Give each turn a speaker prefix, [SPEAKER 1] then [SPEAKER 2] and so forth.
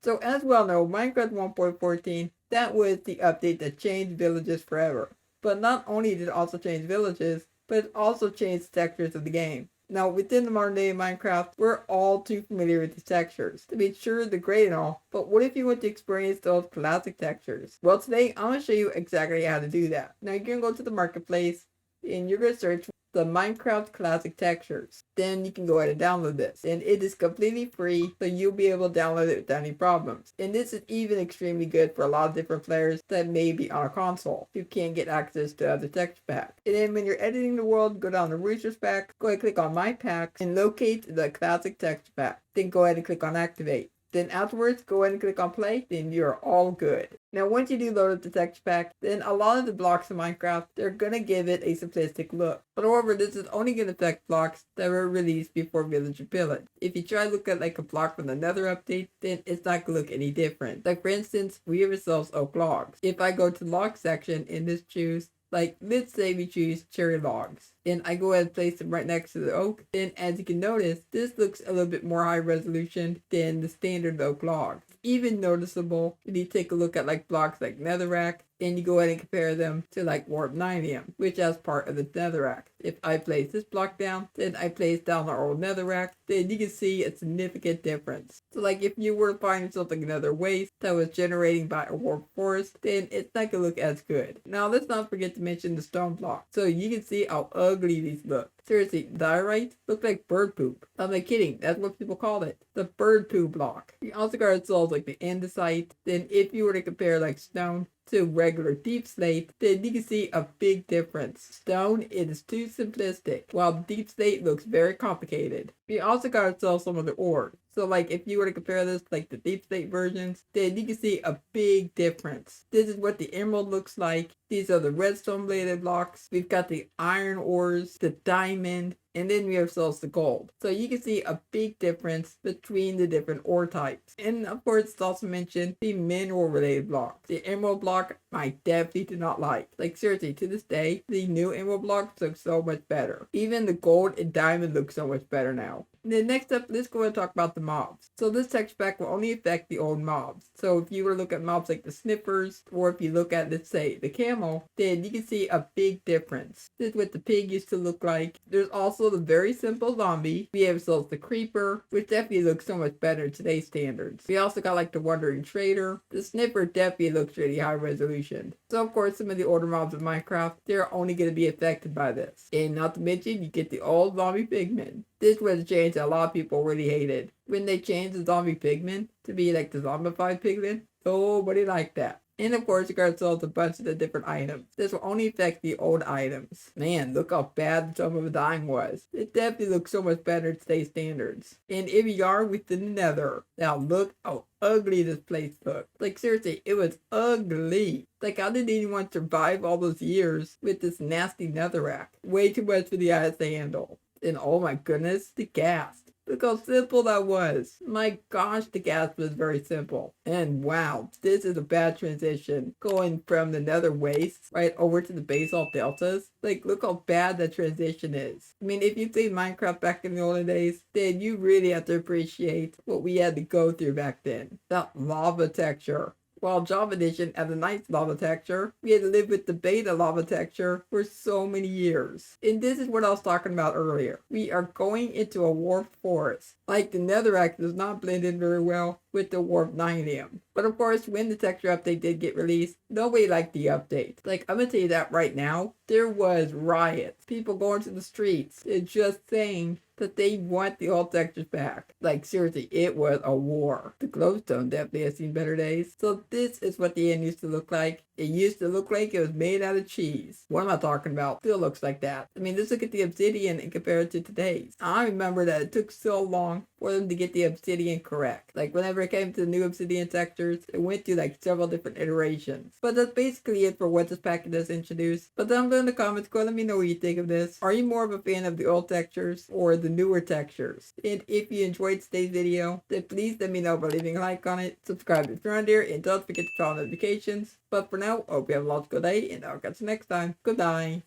[SPEAKER 1] So as we all know, Minecraft 1.14, that was the update that changed villages forever. But not only did it also change villages, but it also changed textures of the game. Now, within the modern day of Minecraft, we're all too familiar with these textures. To be sure, they're great and all, but what if you want to experience those classic textures? Well, today I'm going to show you exactly how to do that. Now, you're going to go to the marketplace, and you're going to search the Minecraft Classic Textures. Then you can go ahead and download this. And it is completely free, so you'll be able to download it without any problems. And this is even extremely good for a lot of different players that may be on a console who can't get access to other texture packs. And then when you're editing the world, go down to Resource Pack, go ahead and click on My Packs, and locate the Classic Texture Pack. Then go ahead and click on Activate. Then afterwards, go ahead and click on play, then you're all good. Now once you do load up the texture pack, then a lot of the blocks in Minecraft, they're gonna give it a simplistic look. But however, this is only gonna affect blocks that were released before Village of Pillage. If you try to look at like a block from the Nether update, then it's not gonna look any different. Like for instance, we have ourselves oak logs. If I go to the log section and just choose, like let's say we choose cherry logs, and I go ahead and place them right next to the oak, then as you can notice, this looks a little bit more high resolution than the standard oak log. It's even noticeable when you take a look at like blocks like netherrack, and you go ahead and compare them to like warp 9M, which is part of the netherrack. If I place this block down, then I place down our old netherrack, then you can see a significant difference. So like if you were to find something another waste that was generating by a warp forest, then it's not gonna look as good. Now let's not forget to mention the stone block. So you can see how ugly these look. Seriously, diorite look like bird poop. I'm not kidding, that's what people call it. The bird poop block. You also got ourselves like the andesite. Then if you were to compare like stone to regular deep slate, then you can see a big difference. Stone, it is too simplistic, while deep slate looks very complicated. We also got ourselves some of the ore. So like if you were to compare this like the deep slate versions, then you can see a big difference. This is what the emerald looks like. These are the redstone bladed blocks. We've got the iron ores, the diamond, and then we have ourselves the gold. So you can see a big difference between the different ore types. And of course, it's also mentioned the mineral related blocks. The emerald block I definitely do not like. Like seriously, to this day, the new emerald blocks look so much better. Even the gold and diamond look so much better now. And then next up, let's go and talk about the mobs. So this texture pack will only affect the old mobs. So if you were to look at mobs like the snippers, or if you look at, let's say, the camel, then you can see a big difference. This is what the pig used to look like. There's also the very simple zombie. We have ourselves the creeper, which definitely looks so much better in today's standards. We also got like the wandering trader. The snipper definitely looks really high resolution. So of course, some of the older mobs of Minecraft, they're only going to be affected by this. And not to mention, you get the old zombie pigmen. This was a change that a lot of people really hated. When they changed the zombie pigmen to be like the zombified pigmen, nobody liked that. And of course, you got ourselves a bunch of the different items. This will only affect the old items. Man, look how bad some of the dime was. It definitely looks so much better to today's standards. And if you are within the nether, now look how ugly this place looked. Like seriously, it was ugly. Like how did anyone survive all those years with this nasty netherrack? Way too much for the eyes to handle. And oh my goodness, the gas. Look how simple that was. My gosh, the gas was very simple. And wow, this is a bad transition. Going from the nether wastes right over to the basalt deltas. Like, look how bad that transition is. I mean, if you played Minecraft back in the olden days, then you really have to appreciate what we had to go through back then. That lava texture. While Java Edition had a nice lava texture, we had to live with the beta lava texture for so many years. And this is what I was talking about earlier. We are going into a warped forest. Like the netherrack does not blend in very well with the warp 9M. But of course, when the texture update did get released, nobody liked the update. Like, I'm gonna tell you that right now, there was riots. People going to the streets and just saying that they want the old textures back. Like seriously, it was a war. The glowstone definitely has seen better days. So this is what the end used to look like. It used to look like it was made out of cheese. What am I talking about? Still looks like that. I mean, let's look at the obsidian and compare it to today's. I remember that it took so long for them to get the obsidian correct. Like whenever it came to the new obsidian textures, it went through like several different iterations. But that's basically it for what this package has introduced. But down below in the comments, go let me know what you think of this. Are you more of a fan of the old textures or the newer textures? And if you enjoyed today's video, then please let me know by leaving a like on it, subscribe if you're on there, and don't forget to turn on notifications. But for now, I hope you have a lots of good day, and I'll catch you next time. Goodbye.